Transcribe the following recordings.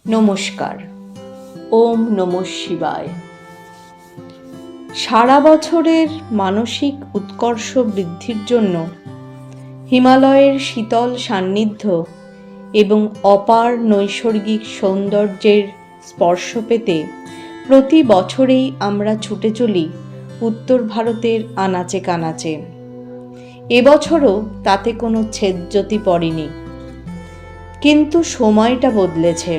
নমস্কার। ওম নমঃ শিবায়। সারা বছরের মানসিক উৎকর্ষ বৃদ্ধির জন্য হিমালয়ের শীতল সান্নিধ্য এবং অপার নৈসর্গিক সৌন্দর্যের স্পর্শ পেতে প্রতি বছরেই আমরা ছুটে চলি উত্তর ভারতের আনাচে কানাচে। এবছরও তাতে কোনো ছেদজ্যোতি পড়েনি, কিন্তু সময়টা বদলেছে।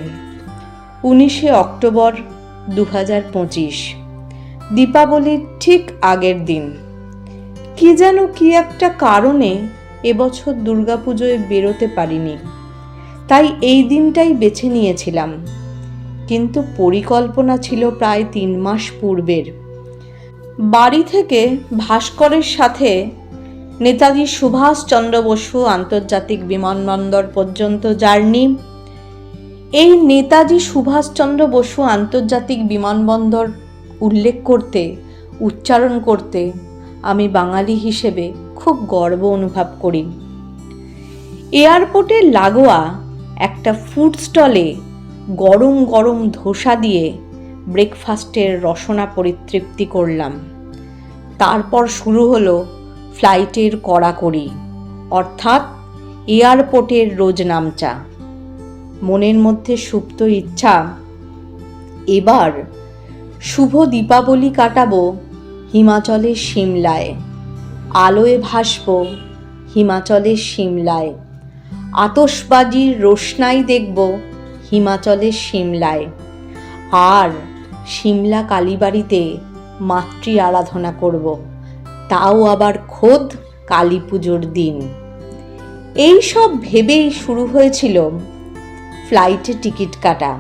19শে অক্টোবর 2025, দীপাবলির ঠিক আগের দিন। কি একটা কারণে এবছর দুর্গাপুজোয় বেরোতে পারিনি, তাই এই দিনটাই বেছে নিয়েছিলাম। কিন্তু পরিকল্পনা ছিল প্রায় 3 মাস পূর্বের। বাড়ি থেকে ভাস্করের সাথে নেতাজি সুভাষচন্দ্র বসু আন্তর্জাতিক বিমানবন্দর পর্যন্ত জার্নি। এই নেতাজি সুভাষচন্দ্র বসু আন্তর্জাতিক বিমানবন্দর উচ্চারণ করতে আমি বাঙালি হিসেবে খুব গর্ব অনুভব করি। এয়ারপোর্টের লাগোয়া একটা ফুড স্টলে গরম গরম ধোসা দিয়ে ব্রেকফাস্টের রসনা পরিতৃপ্তি করলাম। তারপর শুরু হলো ফ্লাইটের কড়াকড়ি, অর্থাৎ এয়ারপোর্টের রোজ নামচা। মনের মধ্যে সুপ্ত ইচ্ছা, এবার শুভ দীপাবলি কাটাবো হিমাচলের সিমলায়, আলোয় ভাসবো হিমাচলের সিমলায়, আতশবাজির রোশনাই দেখব হিমাচলের সিমলায়, আর সিমলা কালীবাড়িতে মাতৃ আরাধনা করব, তাও আবার খোদ কালী পুজোর দিন। এই সব ভেবেই শুরু হয়েছিল ফ্লাইটে টিকিট কাটা।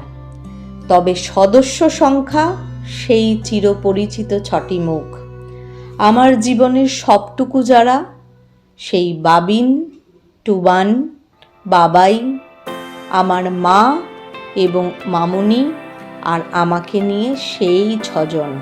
তবে সদস্য সংখ্যা সেই চিরপরিচিত 6টি মুখ। আমার জীবনের সবটুকু যারা, সেই বাবিন, টুবান, বাবাই, আমার মা এবং মামুনি, আর আমাকে নিয়ে সেই 6 জন।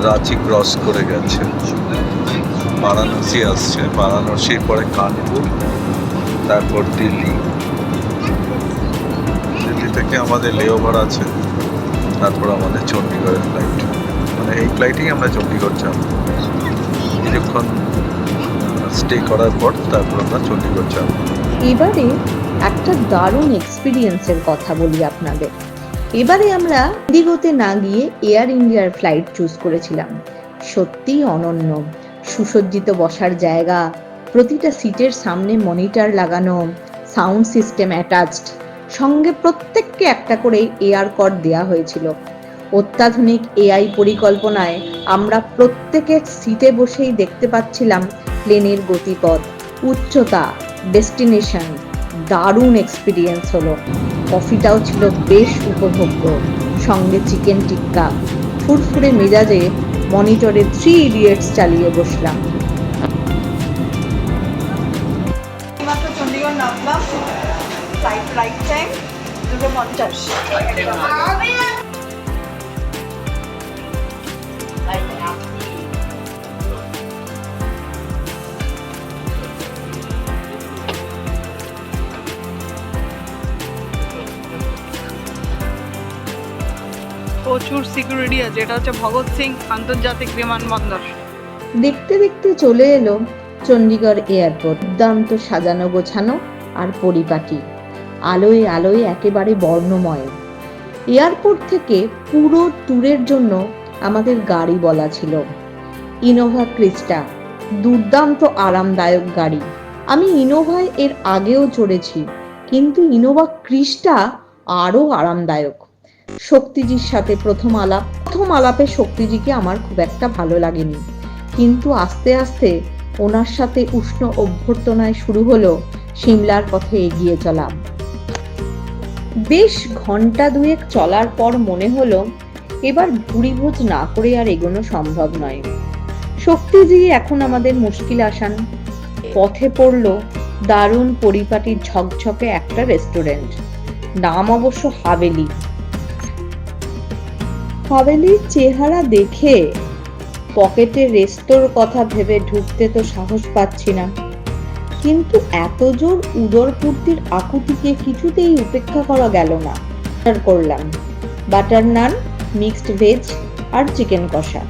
রাঁচি ক্রস করে গেছে, বারাণসী আসছে, বারাণসীর পরে কানপুর, তারপর দিল্লি। দিল্লি থেকে আমাদের লেওভার আছে, তারপর আমাদের চণ্ডীগড়ের ফ্লাইট। মানে এই ফ্লাইটেই আমরা চণ্ডীগড় যাব। কিছুক্ষণ স্টে করার পর তারপর আমরা চণ্ডীগড় যাব। এবারে একটা দারুণ এক্সপিরিয়েন্সের কথা বলি আপনাদের। এবারে আমরা ইন্ডিগোতে না গিয়ে এয়ার ইন্ডিয়ার ফ্লাইট চুজ করেছিলাম। সত্যিই অনন্য। সুসজ্জিত বসার জায়গা, প্রতিটা সিটের সামনে মনিটর লাগানো, সাউন্ড সিস্টেম অ্যাটাচড, সঙ্গে প্রত্যেককে একটা করে এয়ার কর্ড দেওয়া হয়েছিল। অত্যাধুনিক এআই পরিকল্পনায় আমরা প্রত্যেকে সিটে বসেই দেখতে পাচ্ছিলাম প্লেনের গতিপথ, উচ্চতা, ডেস্টিনেশন। দারুণ এক্সপিরিয়েন্স হলো। কফিটাও ছিল বেশ উপভোগ্য, সঙ্গে চিকেন টিক্কা। ফুরফুরে মেজাজে মনিটরে 3 ইডিয়টস চালিয়ে বসলাম। মাত্র চণ্ডীগড় নামলাম, ফ্লাইট রাইট টাইম 2:50। প্রচুর সিকিউরিটি আছে। এটা হচ্ছে ভগৎ সিং আন্তর্জাতিক বিমানবন্দর। দেখতে দেখতে চলে এলো চণ্ডীগড় এয়ারপোর্ট। দুর্দান্ত সাজানো গোছানো আর পরিপাটি, আলোয় আলোয় একেবারে বর্ণময়। এয়ারপোর্ট থেকে পুরো ট্যুরের জন্য আমাদের গাড়ি বলা ছিল ইনোভা ক্রিস্টা, দুর্দান্ত আরামদায়ক গাড়ি। আমি ইনোভায় এর আগেও চড়েছি, কিন্তু ইনোভা ক্রিস্টা আরো আরামদায়ক। শক্তিজির সাথে প্রথম আলাপে শক্তিজিকে আমার খুব একটা ভালো লাগেনি, কিন্তু আস্তে আস্তে ওনার সাথে উষ্ণ অভ্যর্থনায় শুরু হলো সিমলার পথে এগিয়ে চলা। বেশ ঘন্টা দুয়েক চলার পর মনে হলো এবার ভুরিভোজ না করে আর এগোনো সম্ভব নয়। শক্তিজি এখন আমাদের মুশকিল আসান। পথে পড়লো দারুণ পরিপাটি ঝকঝকে একটা রেস্টুরেন্ট, নাম অবশ্য হাভেলি। হাভেলির চেহারা দেখে পকেটে রেস্তোর কথা ভেবে ঢুকতে তো সাহস পাচ্ছি না, কিন্তু এত জোর উদরপূর্তির আকুতিকে কিছুতেই উপেক্ষা করা গেল না। অর্ডার করলাম বাটার নান, মিক্সড ভেজ আর চিকেন কষা।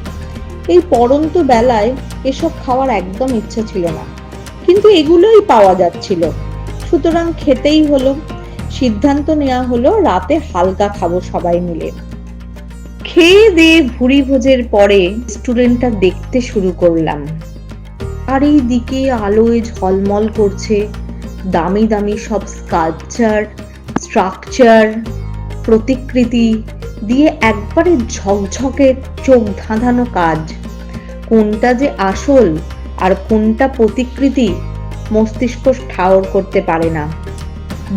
এই পড়ন্ত বেলায় এসব খাওয়ার একদম ইচ্ছা ছিল না, কিন্তু এগুলোই পাওয়া যাচ্ছিল, সুতরাং খেতেই হলো। সিদ্ধান্ত নেওয়া হলো রাতে হালকা খাবো সবাই মিলে। খেয়ে দিয়ে ভুরি ভোজের পরে রেস্টুরেন্টটা দেখতে শুরু করলাম। আর এই দিকে আলোয় ঝলমল করছে দামি দামি সব স্কাল্পচার, স্ট্রাকচার, প্রতিকৃতি দিয়ে একবারে ঝকঝকে চোখ ধাঁধানো কাজ। কোনটা যে আসল আর কোনটা প্রতিকৃতি মস্তিষ্ক ঠাউর করতে পারে না।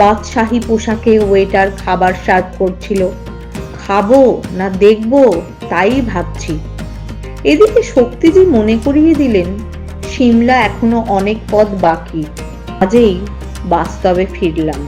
বাদশাহী পোশাকে ওয়েটার খাবার সার্ভ করছিল। খাবো না দেখবো তাই ভাবছি। এদিকে শক্তিজি মনে করিয়ে দিলেন সিমলা এখনো অনেক পথ বাকি। আজই বাস্তবে ফিরলাম।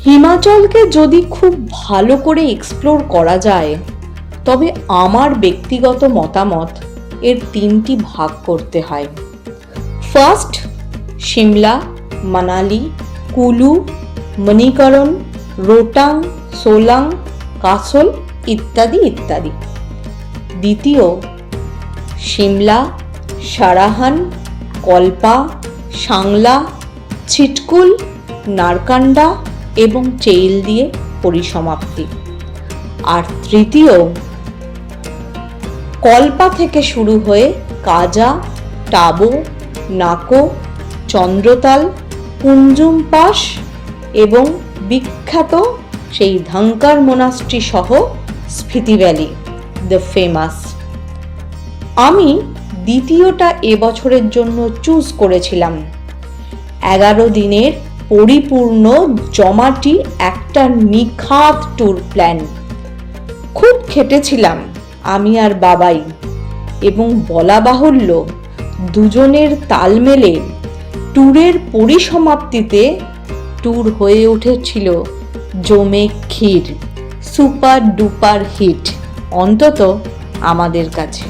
হিমাচলকে যদি খুব ভালো করে এক্সপ্লোর করা যায়, তবে আমার ব্যক্তিগত মতামত এর 3টি ভাগ করতে হয়। ফার্স্ট, সিমলা, মানালি, কুলু, মণিকরণ, রোটাং, সোলাং, কাসল ইত্যাদি ইত্যাদি। দ্বিতীয়, সিমলা, সারাহান, কল্পা, সাংলা, ছিটকুল, নারকান্ডা এবং চেইল দিয়ে পরিসমাপ্তি। আর তৃতীয়, কল্পা থেকে শুরু হয়ে কাজা, টাবো, নাকো, চন্দ্রতাল, কুঞ্জুম পাস এবং বিখ্যাত সেই ধাঙ্কার মোনাস্ট্রি সহ স্পিতি ভ্যালি, দ্য ফেমাস। আমি দ্বিতীয়টা এবছরের জন্য চুজ করেছিলাম। 11 দিনের পরিপূর্ণ জমাটি একটা নিখাত ট্যুর প্ল্যান। খুব খেটেছিলাম আমি আর বাবাই, এবং বলা বাহুল্য দুজনের তাল মেলে ট্যুরের পরিসমাপ্তিতে ট্যুর হয়ে উঠেছিল জমে ক্ষীর, সুপার ডুপার হিট, অন্তত আমাদের কাছে।